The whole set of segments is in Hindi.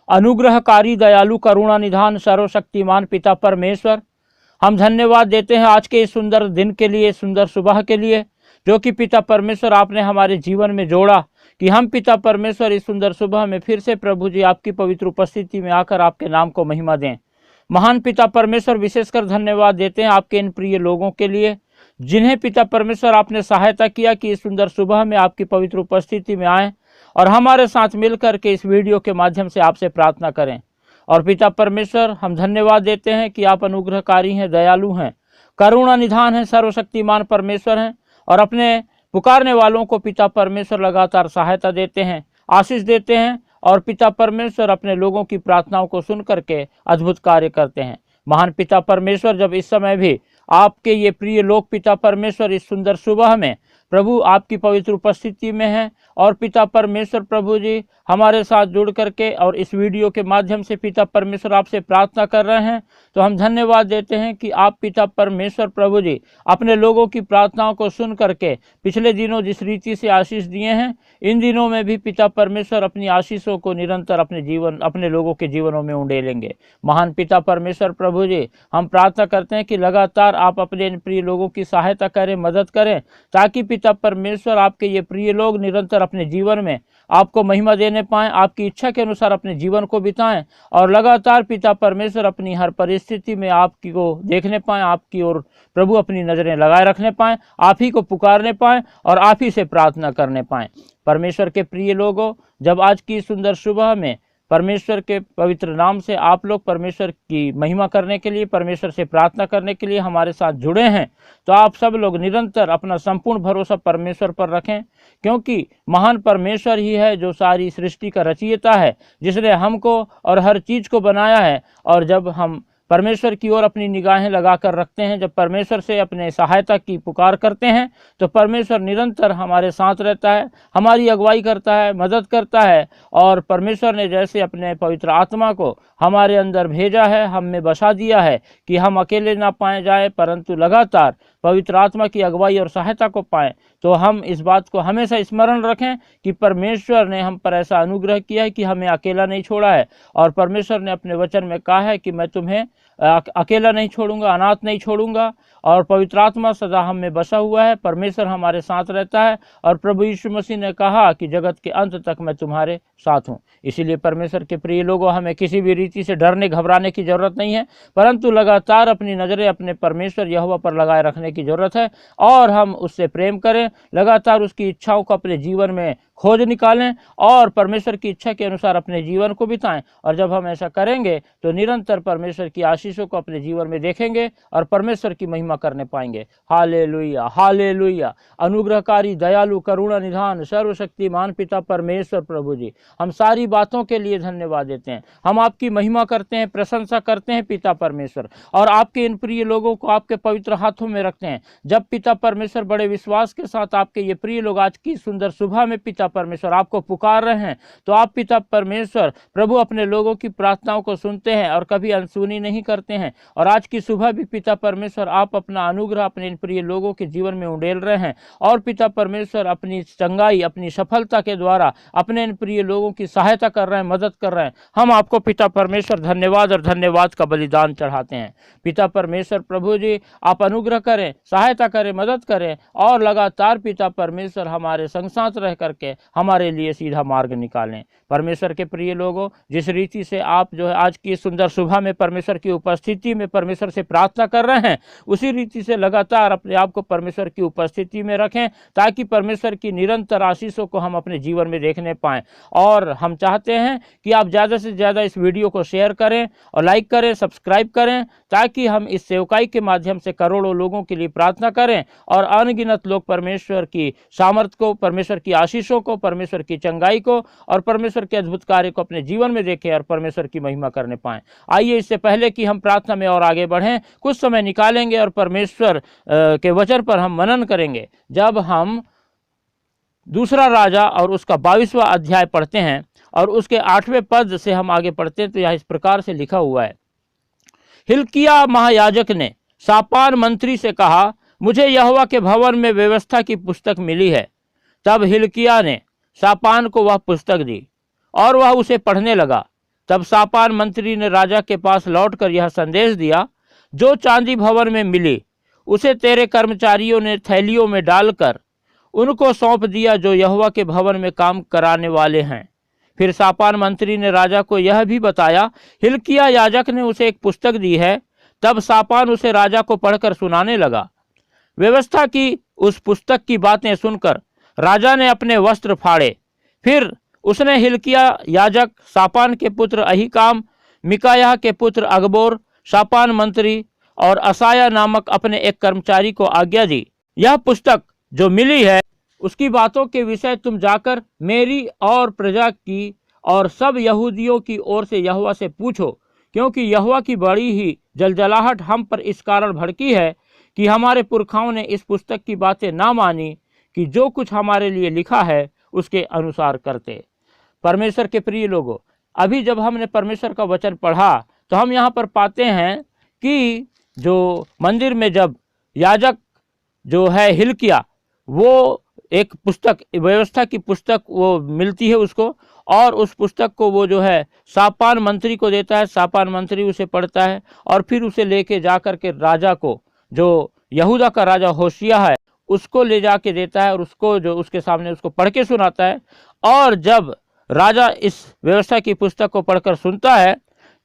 अनुग्रहकारी दयालु करुणा निधान सर्वशक्तिमान पिता परमेश्वर, हम धन्यवाद देते हैं आज के इस सुंदर दिन के लिए, सुंदर सुबह के लिए, जो कि पिता परमेश्वर आपने हमारे जीवन में जोड़ा कि हम पिता परमेश्वर इस सुंदर सुबह में फिर से प्रभु जी आपकी पवित्र उपस्थिति में आकर आपके नाम को महिमा दें। महान पिता परमेश्वर, विशेषकर धन्यवाद देते हैं आपके इन प्रिय लोगों के लिए जिन्हें पिता परमेश्वर आपने सहायता किया कि इस सुंदर सुबह में आपकी पवित्र उपस्थिति में आए और हमारे साथ मिलकर के इस वीडियो के माध्यम से आपसे प्रार्थना करें। और पिता परमेश्वर, हम धन्यवाद देते हैं कि आप अनुग्रहकारी हैं, दयालु हैं, करुणा निधान हैं, सर्वशक्तिमान परमेश्वर हैं और अपने पुकारने वालों को पिता परमेश्वर लगातार सहायता देते हैं, आशीष देते हैं और पिता परमेश्वर अपने लोगों की प्रार्थनाओं को सुन करके अद्भुत कार्य करते हैं। महान पिता परमेश्वर, जब इस समय भी आपके ये प्रिय लोग पिता परमेश्वर इस सुंदर सुबह में प्रभु आपकी पवित्र उपस्थिति में हैं और पिता परमेश्वर प्रभु जी हमारे साथ जुड़ करके और इस वीडियो के माध्यम से पिता परमेश्वर आपसे प्रार्थना कर रहे हैं, तो हम धन्यवाद देते हैं कि आप पिता परमेश्वर प्रभु जी अपने लोगों की प्रार्थनाओं को सुन करके पिछले दिनों जिस रीति से आशीष दिए हैं, इन दिनों में भी पिता परमेश्वर अपनी आशीषों को निरंतर अपने लोगों के जीवनों में उंडेलेंगे। महान पिता परमेश्वर प्रभु जी, हम प्रार्थना करते हैं कि लगातार आप अपने इन प्रिय लोगों की सहायता करें, मदद करें, ताकि पिता परमेश्वर आपके ये प्रिय लोग निरंतर अपने जीवन में आपको महिमा देने पाएं, आपकी इच्छा के अनुसार अपने जीवन को बिताएं और लगातार पिता परमेश्वर अपनी हर परिस्थिति में आपकी को देखने पाएं, आपकी ओर प्रभु अपनी नजरें लगाए रखने पाएं, आप ही को पुकारने पाएं और आप ही से प्रार्थना करने पाएं। परमेश्वर के प्रिय लोगों, जब आज की सुंदर सुबह में परमेश्वर के पवित्र नाम से आप लोग परमेश्वर की महिमा करने के लिए, परमेश्वर से प्रार्थना करने के लिए हमारे साथ जुड़े हैं, तो आप सब लोग निरंतर अपना संपूर्ण भरोसा परमेश्वर पर रखें, क्योंकि महान परमेश्वर ही है जो सारी सृष्टि का रचयिता है, जिसने हमको और हर चीज को बनाया है। और जब हम परमेश्वर की ओर अपनी निगाहें लगाकर रखते हैं, जब परमेश्वर से अपने सहायता की पुकार करते हैं, तो परमेश्वर निरंतर हमारे साथ रहता है, हमारी अगुवाई करता है, मदद करता है। और परमेश्वर ने जैसे अपने पवित्र आत्मा को हमारे अंदर भेजा है, हम में बसा दिया है कि हम अकेले ना पाए जाए, परंतु लगातार पवित्र आत्मा की अगुवाई और सहायता को पाएं, तो हम इस बात को हमेशा स्मरण रखें कि परमेश्वर ने हम पर ऐसा अनुग्रह किया है कि हमें अकेला नहीं छोड़ा है। और परमेश्वर ने अपने वचन में कहा है कि मैं तुम्हें अकेला नहीं छोड़ूंगा, अनाथ नहीं छोड़ूंगा। और पवित्र आत्मा सदा हम में बसा हुआ है, परमेश्वर हमारे साथ रहता है और प्रभु यीशु मसीह ने कहा कि जगत के अंत तक मैं तुम्हारे साथ हूँ। इसीलिए परमेश्वर के प्रिय लोगों, हमें किसी भी रीति से डरने घबराने की जरूरत नहीं है, परंतु लगातार अपनी नजरें अपने परमेश्वर यहोवा पर लगाए रखने की जरूरत है और हम उससे प्रेम करें, लगातार उसकी इच्छाओं को अपने जीवन में खोज निकालें और परमेश्वर की इच्छा के अनुसार अपने जीवन को बिताएं। और जब हम ऐसा करेंगे तो निरंतर परमेश्वर की आशीषों को अपने जीवन में देखेंगे और परमेश्वर की महिमा करने पाएंगे। Hallelujah, hallelujah. अनुग्रहकारी दयालु करुणा निधान सर्वशक्तिमान पिता परमेश्वर प्रभु जी, हम सारी बातों के लिए धन्यवाद देते हैं, हम आपकी महिमा करते हैं, प्रशंसा करते हैं पिता परमेश्वर, और आपके इन प्रिय लोगों को आपके पवित्र हाथों में रखते हैं। जब पिता परमेश्वर बड़े विश्वास के साथ आपके ये प्रिय लोग आज की सुंदर सुबह में पिता परमेश्वर आपको पुकार रहे हैं, तो आप पिता परमेश्वर प्रभु अपने लोगों की प्रार्थनाओं को सुनते हैं और कभी अनसुनी नहीं करते हैं। और आज की सुबह भी पिता परमेश्वर आप अपना अनुग्रह अपने इन प्रिय लोगों के जीवन में उंडेल रहे हैं और पिता परमेश्वर अपनी चंगाई, अपनी सफलता के द्वारा अपने इन प्रिय लोगों की सहायता कर रहे हैं, मदद कर रहे हैं। हम आपको पिता परमेश्वर धन्यवाद और धन्यवाद का बलिदान चढ़ाते हैं। पिता परमेश्वर प्रभु जी, आप अनुग्रह करें, सहायता करें, मदद करें और लगातार पिता परमेश्वर हमारे संग साथ रह करके हमारे लिए सीधा मार्ग निकालें। परमेश्वर के प्रिय लोगों, जिस रीति से आप जो है आज की सुंदर सुबह में परमेश्वर की उपस्थिति में परमेश्वर से प्रार्थना कर रहे हैं, उसी रीति से लगातार अपने आप को परमेश्वर की उपस्थिति में रखें, ताकि परमेश्वर की निरंतर आशीषों को हम अपने जीवन में देखने पाएं। और हम चाहते हैं कि आप ज़्यादा से ज़्यादा इस वीडियो को शेयर करें और लाइक करें, सब्सक्राइब करें, ताकि हम इस सेवकाई के माध्यम से करोड़ों लोगों के लिए प्रार्थना करें और अनगिनत लोग परमेश्वर की सामर्थ को, परमेश्वर की आशीषों को, परमेश्वर की चंगाई को और परमेश्वर के अद्भुत कार्य को अपने जीवन में देखें और परमेश्वर की महिमा करने पाएं। आइए, इससे पहले कि हम प्रार्थना में और आगे बढ़ें, कुछ समय निकालेंगे और परमेश्वर के वचन पर हम मनन करेंगे। जब हम दूसरा राजा और उसका 22वां अध्याय पढ़ते हैं और उसके 8वें पद से हम आगे पढ़ते हैं, तो यह इस प्रकार से लिखा हुआ है। हिल्किय्याह महायाजक ने शापान मंत्री से कहा, मुझे यहोवा के भवन में व्यवस्था की पुस्तक मिली है। तब हिल्किय्याह ने शापान को वह पुस्तक दी और वह उसे पढ़ने लगा। तब शापान मंत्री ने राजा के पास लौटकर यह संदेश दिया, जो चांदी भवन में मिली उसे तेरे कर्मचारियों ने थैलियों में डालकर उनको सौंप दिया जो यहोवा के भवन में काम कराने वाले हैं। फिर शापान मंत्री ने राजा को यह भी बताया, हिल्किय्याह याजक ने उसे एक पुस्तक दी है। तब शापान उसे राजा को पढ़कर सुनाने लगा। व्यवस्था की उस पुस्तक की बातें सुनकर राजा ने अपने वस्त्र फाड़े। फिर उसने हिल्किय्याह याजक, शापान के पुत्र अहीकाम, मिकायाह के पुत्र अगबोर, शापान मंत्री और असाया नामक अपने एक कर्मचारी को आज्ञा दी, यह पुस्तक जो मिली है उसकी बातों के विषय तुम जाकर मेरी और प्रजा की और सब यहूदियों की ओर से यहोवा से पूछो, क्योंकि यहोवा की बड़ी ही जलजलाहट हम पर इस कारण भड़की है कि हमारे पुरखाओं ने इस पुस्तक की बातें ना मानी कि जो कुछ हमारे लिए लिखा है उसके अनुसार करते। परमेश्वर के प्रिय लोगों, अभी जब हमने परमेश्वर का वचन पढ़ा तो हम यहाँ पर पाते हैं कि जो मंदिर में जब याजक जो है हिल्किय्याह, वो एक पुस्तक, व्यवस्था की पुस्तक वो मिलती है उसको, और उस पुस्तक को वो जो है शापान मंत्री को देता है। शापान मंत्री उसे पढ़ता है और फिर उसे लेके जा कर के राजा को, जो यहूदा का राजा होशिय्याह है, उसको ले जाके देता है और उसको जो उसके सामने उसको पढ़ के सुनाता है। और जब राजा इस व्यवस्था की पुस्तक को पढ़कर सुनता है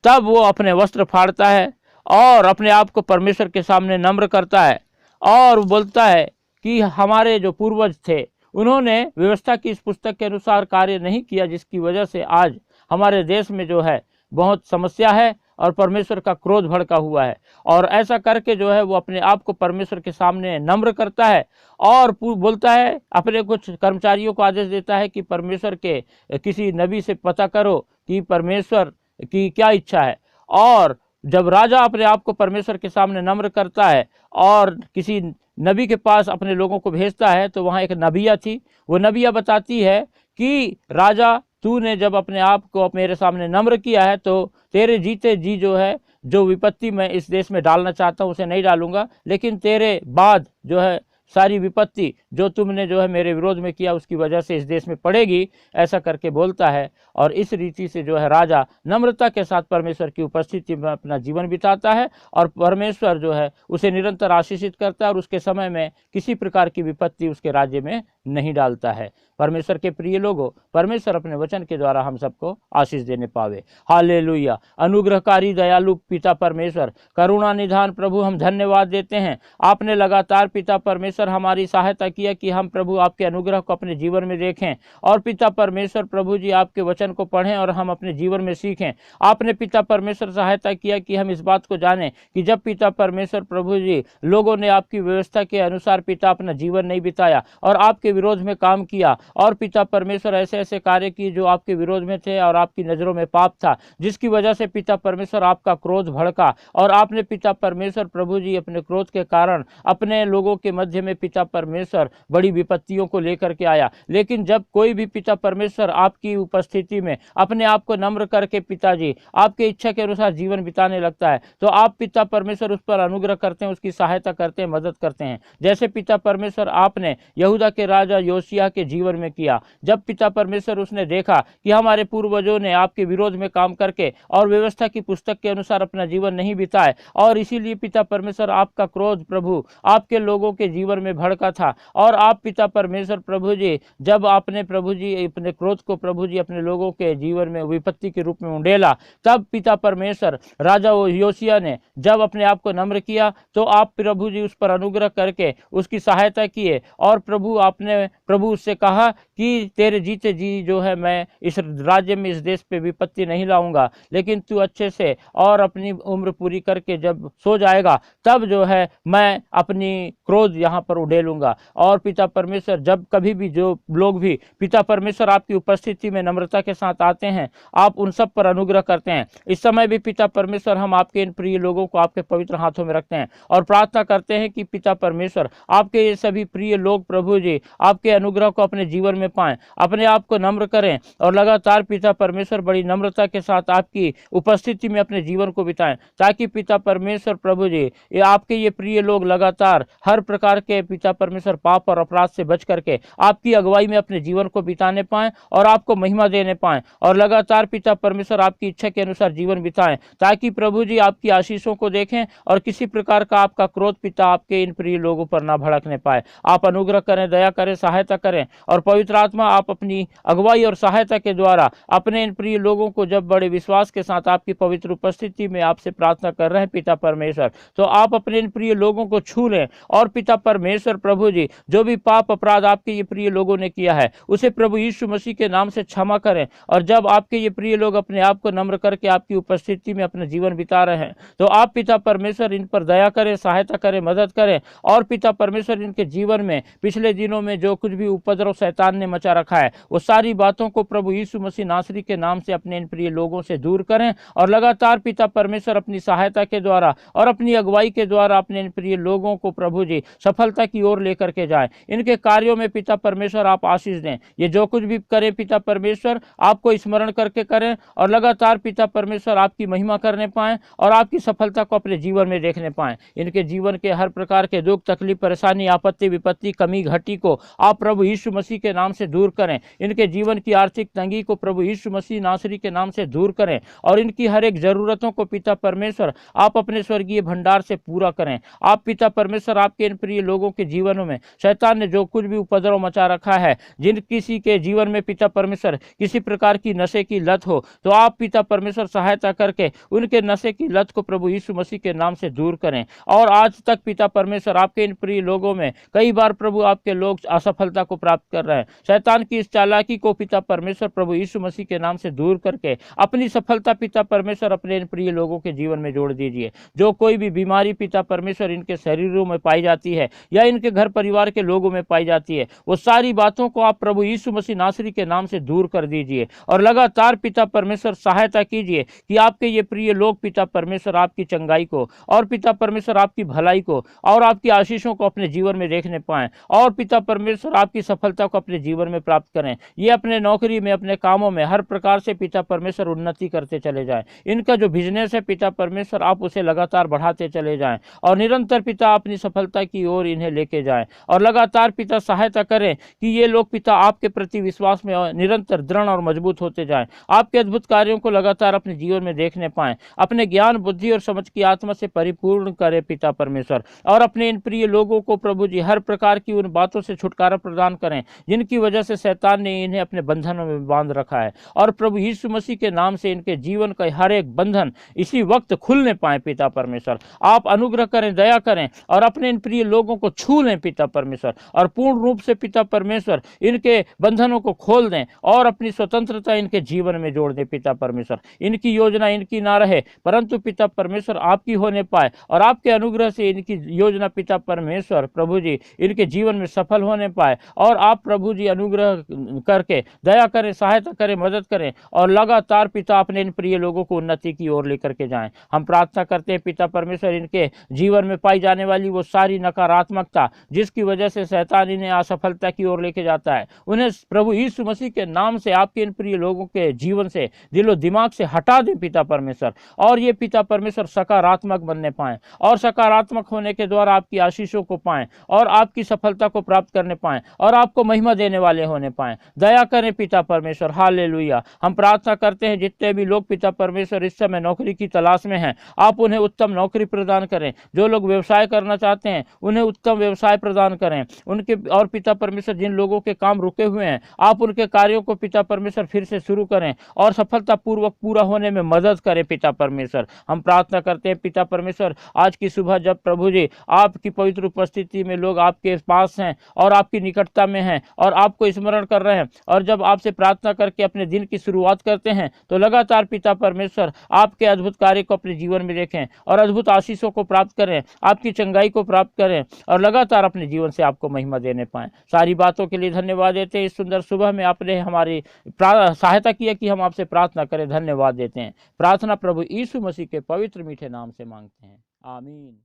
तब वो अपने वस्त्र फाड़ता है और अपने आप को परमेश्वर के सामने नम्र करता है और बोलता है कि हमारे जो पूर्वज थे उन्होंने व्यवस्था की इस पुस्तक के अनुसार कार्य नहीं किया, जिसकी वजह से आज हमारे देश में जो है बहुत समस्या है और परमेश्वर का क्रोध भड़का हुआ है। और ऐसा करके जो है वो अपने आप को परमेश्वर के सामने नम्र करता है और बोलता है, अपने कुछ कर्मचारियों को आदेश देता है कि परमेश्वर के किसी नबी से पता करो कि परमेश्वर की क्या इच्छा है। और जब राजा अपने आप को परमेश्वर के सामने नम्र करता है और किसी नबी के पास अपने लोगों को भेजता है, तो वहाँ एक नबिया थी। वो नबिया बताती है कि राजा, तूने जब अपने आप को मेरे सामने नम्र किया है तो तेरे जीते जी जो है जो विपत्ति मैं इस देश में डालना चाहता हूँ उसे नहीं डालूंगा, लेकिन तेरे बाद जो है सारी विपत्ति जो तुमने जो है मेरे विरोध में किया उसकी वजह से इस देश में पड़ेगी, ऐसा करके बोलता है। और इस रीति से जो है राजा नम्रता के साथ परमेश्वर की उपस्थिति में अपना जीवन बिताता है और परमेश्वर जो है उसे निरंतर आशीषित करता है और उसके समय में किसी प्रकार की विपत्ति उसके राज्य में नहीं डालता है। परमेश्वर के प्रिय लोगों, परमेश्वर अपने वचन के द्वारा हम सबको आशीष देने पावे। हालेलुया। अनुग्रहकारी दयालु पिता परमेश्वर, करुणा निधान प्रभु, हम धन्यवाद देते हैं। आपने लगातार पिता परमेश्वर हमारी सहायता किया कि हम प्रभु आपके अनुग्रह को अपने जीवन में देखें और पिता परमेश्वर प्रभु जी आपके वचन को पढ़ें और हम अपने जीवन में सीखें। आपने पिता परमेश्वर सहायता किया कि हम इस बात को जानें कि जब पिता परमेश्वर प्रभु जी लोगों ने आपकी व्यवस्था के अनुसार पिता अपना जीवन नहीं बिताया और आपके विरोध में काम किया और पिता परमेश्वर ऐसे ऐसे कार्य किए जो आपके विरोध में थे और आपकी नज़रों में पाप था, जिसकी वजह से पिता परमेश्वर आपका क्रोध भड़का और आपने पिता परमेश्वर प्रभु जी अपने क्रोध के कारण अपने लोगों के मध्य में पिता परमेश्वर बड़ी विपत्तियों को लेकर के आया। लेकिन जब कोई भी पिता परमेश्वर आपकी उपस्थिति में अपने आप को नम्र करके पिताजी आपके इच्छा के अनुसार जीवन बिताने लगता है तो आप पिता परमेश्वर उस पर अनुग्रह करते हैं, उसकी सहायता करते हैं, मदद करते हैं। जैसे पिता परमेश्वर आपने यहूदा के राजा योशिय्याह के जीवन में किया। जब पिता परमेश्वर उसने देखा कि हमारे पूर्वजों ने आपके विरोध में काम करके और व्यवस्था की पुस्तक के अनुसार अपना जीवन नहीं बिताए और इसीलिए पिता परमेश्वर आपका क्रोध प्रभु आपके लोगों के जीवन में भड़का था और आप पिता परमेश्वर प्रभु जी जब आपने प्रभु जी अपने क्रोध को प्रभु जी अपने लोगों के जीवन में विपत्ति के रूप में उंडेला, तब पिता परमेश्वर राजा योशिय्याह ने जब अपने आप को नम्र किया तो आप प्रभु जी उस पर अनुग्रह करके उसकी सहायता किए और प्रभु आपने प्रभु उससे कहा कि तेरे जीते जी जो है मैं इस राज्य में इस देश पे विपत्ति नहीं लाऊंगा, लेकिन तू अच्छे से और अपनी उम्र पूरी करके जब सो जाएगा तब जो है मैं अपनी क्रोध यहाँ पर उड़ेलूंगा। और पिता परमेश्वर जब कभी भी जो लोग भी पिता परमेश्वर आपकी उपस्थिति में नम्रता के साथ आते हैं आप उन सब पर अनुग्रह करते हैं। इस समय भी पिता परमेश्वर हम आपके इन प्रिय लोगों को आपके पवित्र हाथों में रखते हैं और प्रार्थना करते हैं कि पिता परमेश्वर आपके ये सभी प्रिय लोग प्रभु जी आपके अनुग्रह को अपने जीवन में पाएं, अपने आप को नम्र करें और लगातार पिता परमेश्वर बड़ी नम्रता के साथ आपकी उपस्थिति में अपने जीवन को बिताएं, ताकि पिता परमेश्वर प्रभु जी ये आपके ये प्रिय लोग लगातार हर प्रकार के पिता परमेश्वर पाप और अपराध से बच करके आपकी अगुवाई में अपने जीवन को बिताने पाएं और आपको महिमा देने पाएं और लगातार पिता परमेश्वर आपकी इच्छा के अनुसार जीवन बिताएं, ताकि प्रभु जी आपकी आशीषों को देखें और किसी प्रकार का आपका क्रोध पिता आपके इन प्रिय लोगों पर ना भड़कने पाए। आप अनुग्रह करें, दया करें, सहायता करें और पवित्र आत्मा आप अपनी अगुवाई और सहायता के द्वारा अपने इन प्रिय लोगों को जब बड़े विश्वास के साथ आपकी पवित्र उपस्थिति में आपसे प्रार्थना कर रहे हैं पिता परमेश्वर, तो आप अपने इन प्रिय लोगों को छू लें और पिता परमेश्वर प्रभु जी जो भी पाप अपराध आपके ये प्रिय लोगों ने किया है उसे प्रभु यीशु मसीह के नाम से क्षमा करें। और जब आपके ये प्रिय लोग अपने आप को नम्र करके आपकी उपस्थिति में अपना जीवन बिता रहे हैं, तो आप पिता परमेश्वर इन पर दया करें, सहायता करें, मदद करें और पिता परमेश्वर इनके जीवन में पिछले दिनों में जो कुछ भी उपद्रव शैतान ने मचा रखा है वो सारी बातों को प्रभु यीशु मसीह नासरी के नाम से अपने इन प्रिय लोगों से दूर करें और लगातार पिता परमेश्वर अपनी सहायता के द्वारा और अपनी अगुवाई के द्वारा अपने इन प्रिय लोगों को प्रभु जी सफलता की ओर लेकर के जाए। इनके कार्यों में पिता परमेश्वर आप आशीष दें, ये जो कुछ भी करें पिता परमेश्वर आपको स्मरण करके करें और लगातार पिता परमेश्वर आपकी महिमा करने पाएं और आपकी सफलता को अपने जीवन में देखने पाएं। इनके जीवन के हर प्रकार के दुख, तकलीफ, परेशानी, आपत्ति, विपत्ति, कमी, घटी को आप प्रभु यीशु मसीह के नाम से दूर करें। इनके जीवन की आर्थिक तंगी को प्रभु यीशु मसीह नासरी के नाम से दूर करें और इनकी हर एक जरूरतों को पिता परमेश्वर आप अपने स्वर्गीय भंडार से पूरा करें। आप पिता परमेश्वर आपके इन प्रिय लोगों के जीवनों में शैतान ने जो कुछ भी उपद्रव मचा रखा है, जिन किसी के जीवन में पिता परमेश्वर किसी प्रकार की नशे की लत हो, तो आप पिता परमेश्वर सहायता करके उनके नशे की लत को प्रभु यीशु मसीह के नाम से दूर करें। और आज तक पिता परमेश्वर आपके इन प्रिय लोगों में कई बार प्रभु आपके लोग असफलता को प्राप्त कर रहे हैं, शैतान की इस चालाकी को पिता परमेश्वर प्रभु यीशु मसीह के नाम से दूर करके अपनी सफलता पिता परमेश्वर अपने इन प्रिय लोगों के जीवन में जोड़ दीजिए। जो कोई भी बीमारी पिता परमेश्वर इनके शरीरों में पाई जाती है या इनके घर परिवार के लोगों में पाई जाती है, वो सारी बातों को आप प्रभु यीशु मसीह नासरी के नाम से दूर कर दीजिए और लगातार पिता परमेश्वर सहायता कीजिए कि आपके ये प्रिय लोग पिता परमेश्वर आपकी चंगाई को और पिता परमेश्वर आपकी भलाई को और आपकी आशीषों को अपने जीवन में देखने पाएं और पिता परमेश्वर आपकी सफलता को अपने जीवन में प्राप्त करें। ये अपने नौकरी में, अपने कामों में हर प्रकार से पिता परमेश्वर उन्नति करते चले जाएं। इनका जो बिजनेस है पिता परमेश्वर आप उसे लगातार बढ़ाते चले जाएं और निरंतर पिता अपनी सफलता की ओर इन्हें लेके जाएं और लगातार पिता सहायता करें कि ये लोग पिता आपके प्रति विश्वास में निरंतर दृढ़ और मजबूत होते जाएं, आपके अद्भुत कार्यों को लगातार अपने जीवन में देखने पाएं, अपने ज्ञान, बुद्धि और समझ की आत्मा से परिपूर्ण करें पिता परमेश्वर और अपने इन प्रिय लोगों को प्रभु जी हर प्रकार की उन बातों से छुटकारा प्रदान करें जिनकी वजह से शैतान ने इन्हें अपने बंधनों में बांध रखा है और प्रभु यीशु मसीह के नाम से इनके जीवन का हर एक बंधन इसी वक्त खुलने पाए पिता परमेश्वर। आप अनुग्रह करें, दया करें और अपने इन प्रिय लोगों को छू लें पिता परमेश्वर और पूर्ण रूप से पिता परमेश्वर इनके बंधनों को खोल दें और अपनी स्वतंत्रता इनके जीवन में जोड़ दें पिता परमेश्वर। इनकी योजना इनकी ना रहे परंतु पिता परमेश्वर आपकी होने पाए और आपके अनुग्रह से इनकी योजना पिता परमेश्वर प्रभु जी इनके जीवन में सफल होने पाए और आप प्रभु जी अनुग्रह करके दया करें, सहायता करें, मदद करें और लगातार पिता अपने इन प्रिय लोगों को उन्नति की ओर लेकर के जाएं। हम प्रार्थना करते हैं पिता परमेश्वर इनके जीवन में पाई जाने वाली वो सारी नकारात्मकता जिसकी वजह से शैतान इन्हें असफलता की ओर लेके जाता है, उन्हें प्रभु यीशु मसीह के नाम से आपके इन प्रिय लोगों के जीवन से, दिलो दिमाग से हटा दें पिता परमेश्वर और ये पिता परमेश्वर सकारात्मक बनने पाएं और सकारात्मक होने के द्वारा आपकी आशीषों को पाएं और आपकी सफलता को प्राप्त करने पाएं और आपको महिमा देने वाले होने पाएं। दया करें पिता परमेश्वर। हालेलुया। हम प्रार्थना करते हैं जितने भी लोग पिता परमेश्वर इस समय नौकरी की तलाश में हैं, आप उन्हें उत्तम नौकरी प्रदान करें। जो लोग व्यवसाय करना चाहते हैं उन्हें उत्तम व्यवसाय प्रदान करें उनके और पिता परमेश्वर जिन लोगों के काम रुके हुए हैं आप उनके कार्यों को पिता परमेश्वर फिर से शुरू करें और सफलतापूर्वक पूरा होने में मदद करें पिता परमेश्वर। हम प्रार्थना करते हैं पिता परमेश्वर आज की सुबह जब प्रभु जी आपकी पवित्र उपस्थिति में लोग आपके पास हैं और आपकी निकटता में हैं और आपको स्मरण कर रहे हैं और जब आपसे प्रार्थना करके अपने दिन की शुरुआत करते हैं तो लगातार पिता परमेश्वर आपके अद्भुत कार्य को अपने जीवन में देखें और अद्भुत आशीषों को प्राप्त करें, आपकी चंगाई को प्राप्त करें और लगातार अपने जीवन से आपको महिमा देने पाएं। सारी बातों के लिए धन्यवाद देते हैं। इस सुंदर सुबह में आपने हमारी सहायता की है कि हम आपसे प्रार्थना करें, धन्यवाद देते हैं। प्रार्थना प्रभु यीशु मसीह के पवित्र मीठे नाम से मांगते हैं, आमीन।